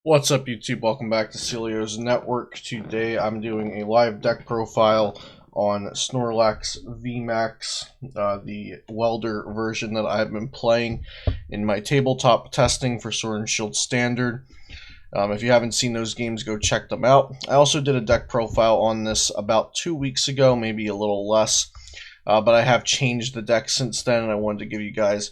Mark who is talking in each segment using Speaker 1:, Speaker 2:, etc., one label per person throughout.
Speaker 1: What's up, YouTube? Welcome back to Celio's Network. Today I'm doing a live deck profile on Snorlax VMAX, the welder version that I've been playing in my tabletop testing for Sword and Shield Standard. If you haven't seen those games, go check them out. I also did a deck profile on this about 2 weeks ago, maybe a little less, but I have changed the deck since then, and I wanted to give you guys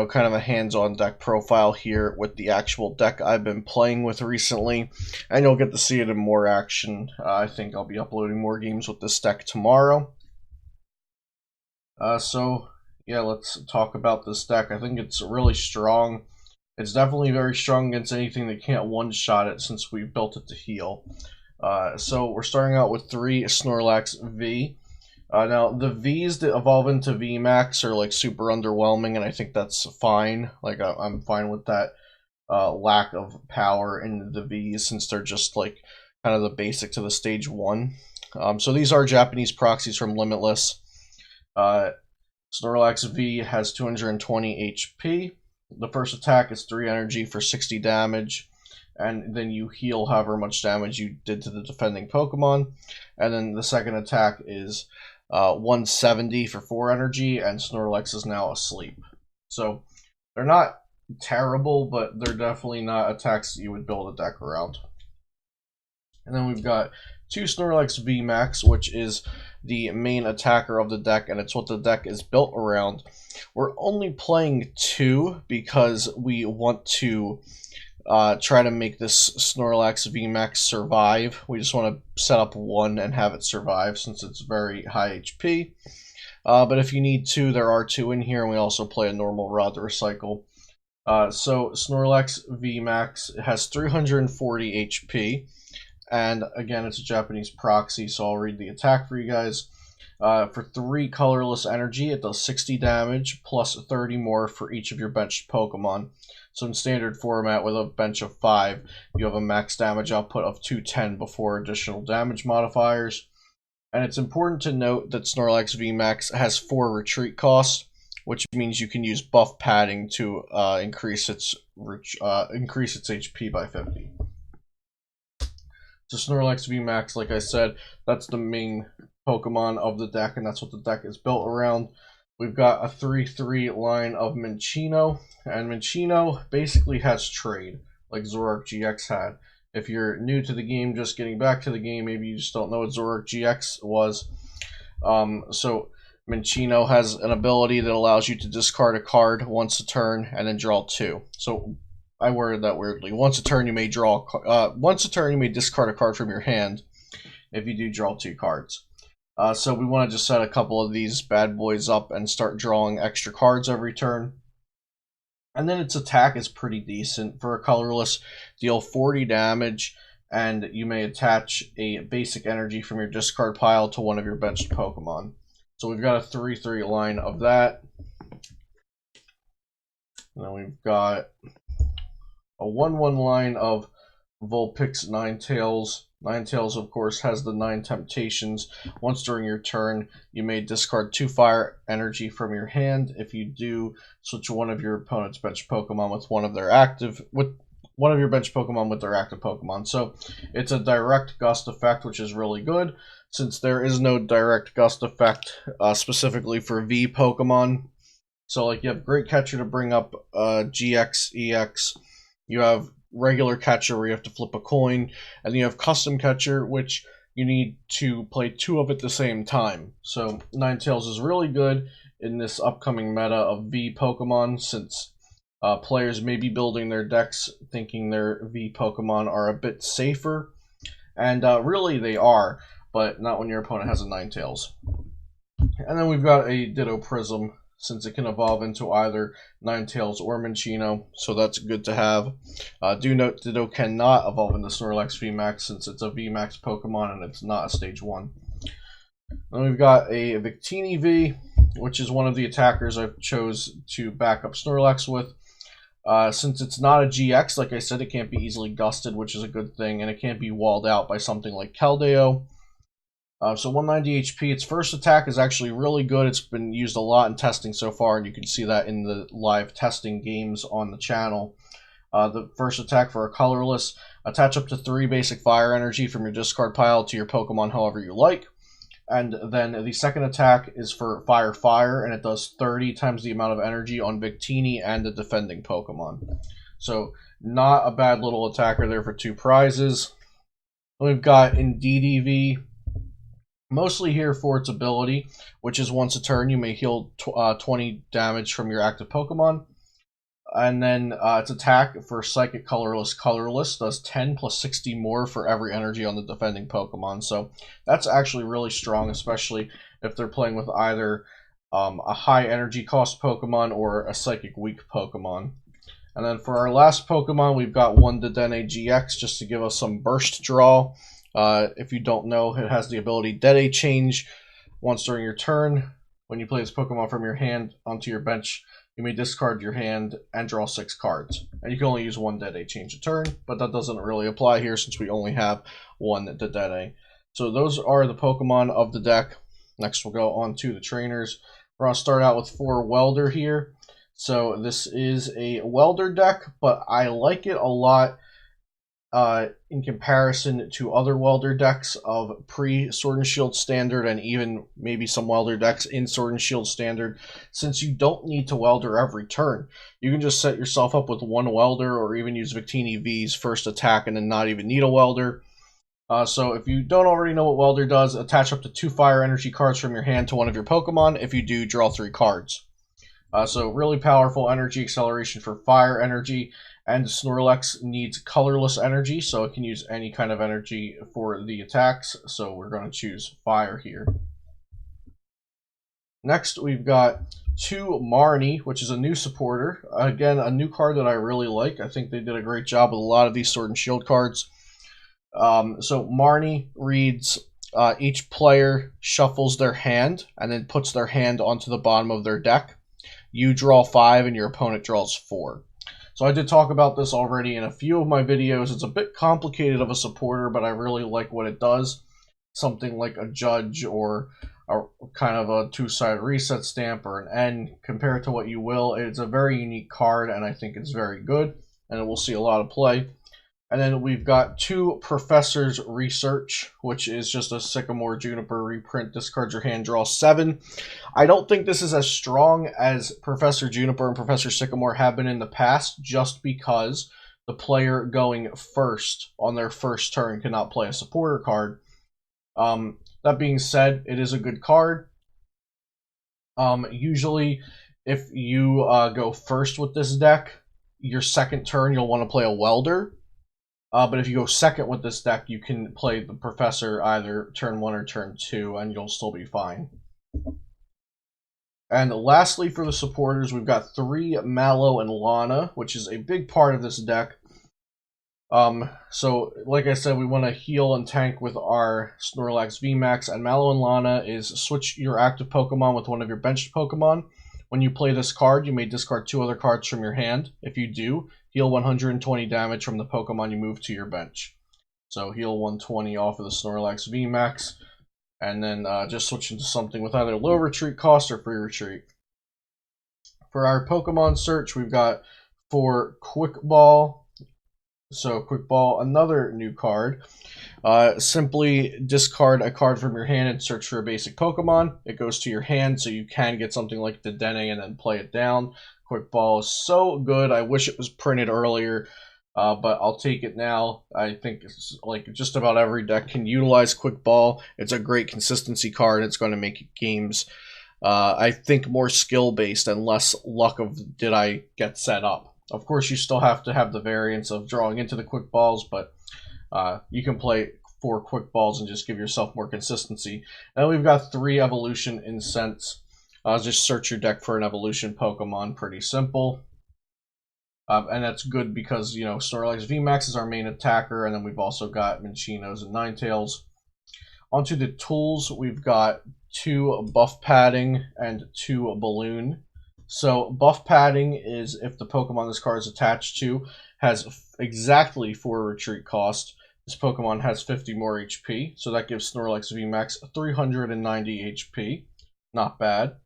Speaker 1: kind of a hands-on deck profile here with the actual deck I've been playing with recently, and you'll get to see it in more action. I think I'll be uploading more games with this deck tomorrow. So yeah, let's talk about this deck. I think it's really strong. It's definitely very strong against anything that can't one-shot it since we've built it to heal. So we're starting out with 3 Snorlax V. Now, the Vs that evolve into VMAX are like super underwhelming, and I think that's fine. Like, I'm fine with that lack of power in the Vs since they're just like kind of the basic to the stage 1. So these are Japanese proxies from Limitless. Snorlax V has 220 HP. The first attack is 3 energy for 60 damage. And then you heal however much damage you did to the defending Pokemon. And then the second attack is 170 for 4 energy, and Snorlax is now asleep. So they're not terrible, but they're definitely not attacks that you would build a deck around. And then we've got 2 Snorlax VMAX, which is the main attacker of the deck, and it's what the deck is built around. We're only playing 2 because we want to try to make this Snorlax VMAX survive. We just want to set up 1 and have it survive since it's very high HP. But if you need 2, there are 2 in here, and we also play a normal Rod to Recycle. So Snorlax VMAX has 340 HP, and again, it's a Japanese proxy, so I'll read the attack for you guys. For 3 colorless energy, it does 60 damage, plus 30 more for each of your benched Pokemon. So in standard format, with a bench of 5, you have a max damage output of 210 before additional damage modifiers. And it's important to note that Snorlax VMAX has 4 retreat costs, which means you can use buff padding to increase its HP by 50. So Snorlax VMAX, like I said, that's the main Pokemon of the deck, and that's what the deck is built around. We've got a 3-3 line of Minccino, and Minccino basically has trade, like Zoroark GX had. If you're new to the game, just getting back to the game, maybe you just don't know what Zoroark GX was. So Minccino has an ability that allows you to discard a card once a turn and then draw 2. So I worded that weirdly. Once a turn, you may discard a card from your hand. If you do, draw 2 cards. So we want to just set a couple of these bad boys up and start drawing extra cards every turn. And then its attack is pretty decent. For a colorless, deal 40 damage, and you may attach a basic energy from your discard pile to one of your benched Pokemon. So we've got a 3-3 line of that. And then we've got a 1-1 line of Vulpix Ninetales. Ninetales, of course, has the 9 temptations. Once during your turn, you may discard 2 fire energy from your hand. If you do, switch one of your opponent's bench Pokemon with one of your bench Pokemon with their active Pokemon. So it's a direct gust effect, which is really good, since there is no direct gust effect specifically for V Pokemon. So like you have Great Catcher to bring up GX, EX. You have regular catcher where you have to flip a coin, and you have custom catcher, which you need to play 2 of at the same time. So Ninetales is really good in this upcoming meta of V Pokemon, since players may be building their decks thinking their V Pokemon are a bit safer, and really they are, but not when your opponent has a Ninetales. And then we've got a Ditto Prism, since it can evolve into either Ninetales or Minccino, so that's good to have. Do note Ditto cannot evolve into Snorlax VMAX since it's a VMAX Pokemon and it's not a Stage 1. Then we've got a Victini V, which is one of the attackers I chose to back up Snorlax with. Since it's not a GX, like I said, it can't be easily gusted, which is a good thing, and it can't be walled out by something like Keldeo. So 190 HP, its first attack is actually really good. It's been used a lot in testing so far, and you can see that in the live testing games on the channel. The first attack for a colorless, attach up to 3 basic fire energy from your discard pile to your Pokemon however you like. And then the second attack is for Fire, and it does 30 times the amount of energy on Victini and the defending Pokemon. So not a bad little attacker there for 2 prizes. We've got Indeedee, mostly here for its ability, which is once a turn you may heal 20 damage from your active Pokemon. And then its attack for Psychic Colorless does 10 plus 60 more for every energy on the defending Pokemon. So that's actually really strong, especially if they're playing with either a high energy cost Pokemon or a Psychic weak Pokemon. And then for our last Pokemon, we've got one Dedenne GX just to give us some burst draw. If you don't know, it has the ability Dede Change. Once during your turn, when you play this Pokemon from your hand onto your bench, you may discard your hand and draw 6 cards. And you can only use one Dede Change a turn, but that doesn't really apply here since we only have one Dedenne. So those are the Pokemon of the deck. Next we'll go on to the trainers. We're going to start out with 4 Welder here. So this is a Welder deck, but I like it a lot in comparison to other Welder decks of pre-Sword and Shield Standard, and even maybe some Welder decks in Sword and Shield Standard, since you don't need to Welder every turn. You can just set yourself up with 1 Welder, or even use Victini V's first attack and then not even need a Welder. So if you don't already know what Welder does, attach up to 2 fire energy cards from your hand to one of your Pokemon. If you do, draw 3 cards. So really powerful energy acceleration for fire energy. And Snorlax needs colorless energy, so it can use any kind of energy for the attacks. So we're going to choose fire here. Next, we've got 2 Marnie, which is a new supporter. Again, a new card that I really like. I think they did a great job with a lot of these Sword and Shield cards. So Marnie reads, each player shuffles their hand and then puts their hand onto the bottom of their deck. You draw 5 and your opponent draws 4. So I did talk about this already in a few of my videos. It's a bit complicated of a supporter, but I really like what it does. Something like a Judge or a kind of a 2-sided reset stamp or an N. Compare it to what you will. It's a very unique card, and I think it's very good, and it will see a lot of play. And then we've got 2 Professor's Research, which is just a Sycamore Juniper reprint. Discard your hand, draw 7. I don't think this is as strong as Professor Juniper and Professor Sycamore have been in the past, just because the player going first on their first turn cannot play a supporter card. That being said, it is a good card. Usually, if you go first with this deck, your second turn you'll want to play a Welder. But if you go second with this deck, you can play the Professor either turn 1 or turn 2, and you'll still be fine. And lastly, for the supporters, we've got 3 Mallow and Lana, which is a big part of this deck. So, like I said, we want to heal and tank with our Snorlax VMAX, and Mallow and Lana is switch your active Pokemon with one of your benched Pokemon. When you play this card, you may discard 2 other cards from your hand. If you do, heal 120 damage from the Pokemon you move to your bench. So heal 120 off of the Snorlax VMAX, and then just switch into something with either low retreat cost or free retreat. For our Pokemon search, we've got for Quick Ball. So Quick Ball, another new card. Simply discard a card from your hand and search for a basic Pokemon. It goes to your hand, so you can get something like the Dedenne and then play it down. Quick Ball is so good. I wish it was printed earlier, but I'll take it now. I think it's like just about every deck can utilize Quick Ball. It's a great consistency card. It's going to make games, I think, more skill-based and less luck of did I get set up. Of course, you still have to have the variance of drawing into the Quick Balls, but you can play 4 Quick Balls and just give yourself more consistency. Then we've got 3 Evolution Incense. Just search your deck for an Evolution Pokemon. Pretty simple. And that's good because, you know, Snorlax VMAX is our main attacker, and then we've also got Minchinos and Ninetales. Onto the tools, we've got 2 Buff Padding and 2 Balloon. So Buff Padding is if the Pokemon this card is attached to has exactly 4 retreat cost. This Pokemon has 50 more HP, so that gives Snorlax VMAX 390 HP. Not bad.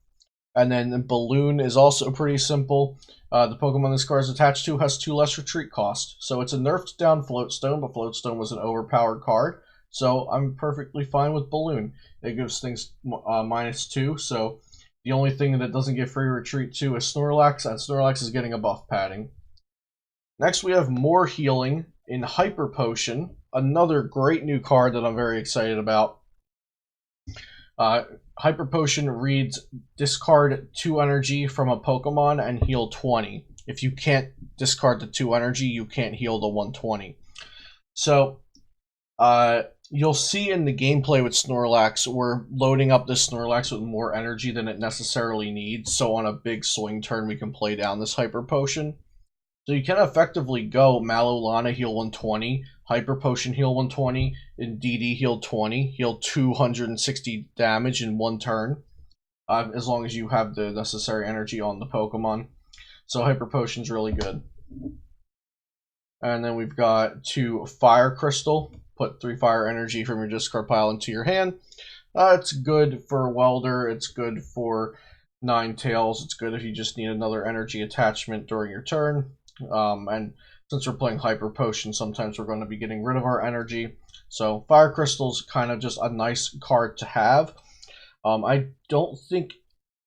Speaker 1: And then the Balloon is also pretty simple. The Pokemon this card is attached to has 2 less retreat cost. So it's a nerfed down Floatstone, but Floatstone was an overpowered card. So I'm perfectly fine with Balloon. It gives things -2, so the only thing that doesn't get free retreat to is Snorlax, and Snorlax is getting a buff padding. Next we have more healing in Hyper Potion, another great new card that I'm very excited about. Hyper Potion reads discard 2 energy from a Pokemon and heal 20. If you can't discard the 2 energy, you can't heal the 120. So you'll see in the gameplay with Snorlax, we're loading up this Snorlax with more energy than it necessarily needs. So on a big swing turn, we can play down this Hyper Potion. So you can effectively go Malolana heal 120, Hyper Potion heal 120, and DD heal 20, heal 260 damage in 1 turn, as long as you have the necessary energy on the Pokemon. So Hyper Potion's really good. And then we've got 2 Fire Crystal. Put 3 fire energy from your discard pile into your hand. It's good for Welder, it's good for Ninetales, it's good if you just need another energy attachment during your turn. And since we're playing Hyper Potion, sometimes we're going to be getting rid of our energy. So Fire Crystal's kind of just a nice card to have. I don't think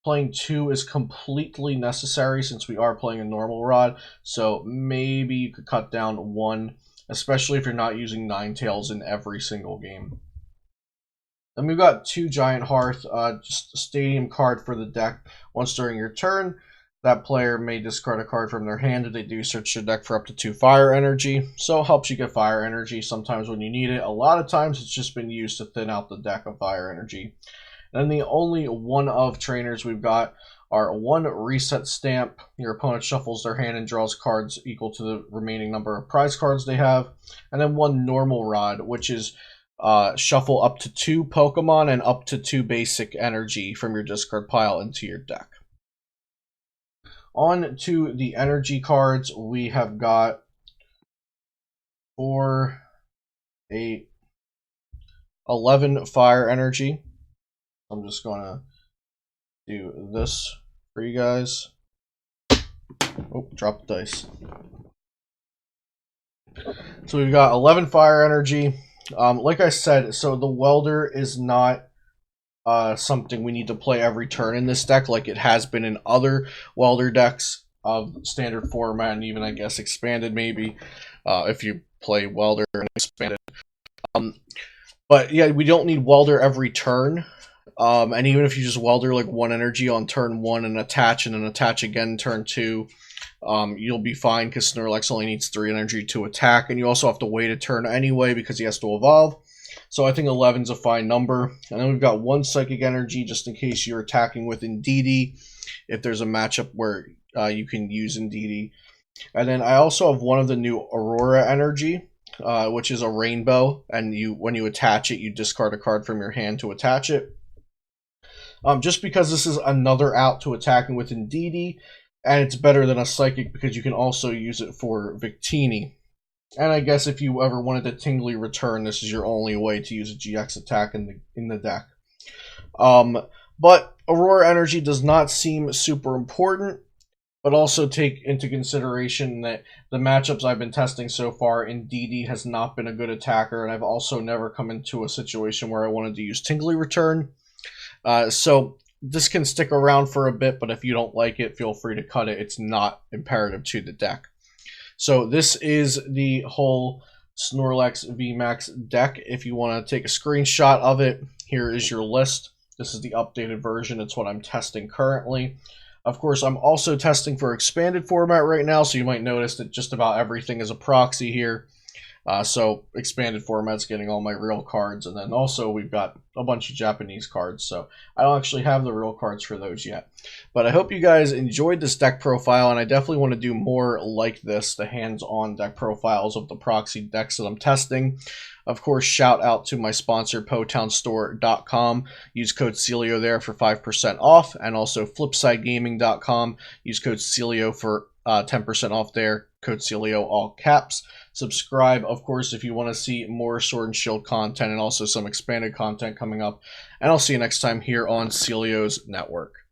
Speaker 1: playing 2 is completely necessary since we are playing a normal rod. So maybe you could cut down 1, especially if you're not using Ninetales in every single game. Then we've got 2 Giant Hearth, just a stadium card for the deck. Once during your turn, that player may discard a card from their hand. If they do, search your deck for up to 2 fire energy. So it helps you get fire energy sometimes when you need it. A lot of times it's just been used to thin out the deck of fire energy. And the only one of trainers we've got are 1 reset stamp. Your opponent shuffles their hand and draws cards equal to the remaining number of prize cards they have. And then 1 normal rod, which is shuffle up to 2 Pokemon and up to 2 basic energy from your discard pile into your deck. On to the energy cards, we have got 4, 8, 11 fire energy. I'm just going to do this for you guys. Oh, drop the dice. So we've got 11 fire energy. Like I said, so the Welder is not something we need to play every turn in this deck like it has been in other Welder decks of standard format and even, I guess, expanded maybe, if you play Welder and expanded. But yeah, we don't need Welder every turn. And even if you just Welder like 1 energy on turn 1 and then attach again turn 2, you'll be fine because Snorlax only needs 3 energy to attack, and you also have to wait a turn anyway because he has to evolve. So I think 11's a fine number. And then we've got 1 Psychic Energy just in case you're attacking with Indeedee, if there's a matchup where you can use Indeedee. And then I also have 1 of the new Aurora Energy, which is a rainbow, and when you attach it, you discard a card from your hand to attach it. Just because this is another out to attacking with Indeedee, and it's better than a Psychic because you can also use it for Victini. And I guess if you ever wanted to Tingly Return, this is your only way to use a GX attack in the deck. But Aurora Energy does not seem super important, but also take into consideration that the matchups I've been testing so far, Indeedee has not been a good attacker, and I've also never come into a situation where I wanted to use Tingly Return. So this can stick around for a bit, but if you don't like it, feel free to cut it. It's not imperative to the deck. So this is the whole Snorlax VMAX deck. If you want to take a screenshot of it, here is your list. This is the updated version. It's what I'm testing currently. Of course, I'm also testing for expanded format right now, so you might notice that just about everything is a proxy here. So expanded format's getting all my real cards, and then also we've got a bunch of Japanese cards, so I don't actually have the real cards for those yet. But I hope you guys enjoyed this deck profile, and I definitely want to do more like this, the hands-on deck profiles of the proxy decks that I'm testing. Of course, shout out to my sponsor, PoTownStore.com. Use code Celio there for 5% off, and also FlipsideGaming.com. Use code Celio for 10% off there. Code Celio, all caps. Subscribe, of course, if you want to see more Sword and Shield content and also some expanded content coming up. And I'll see you next time here on Celio's Network.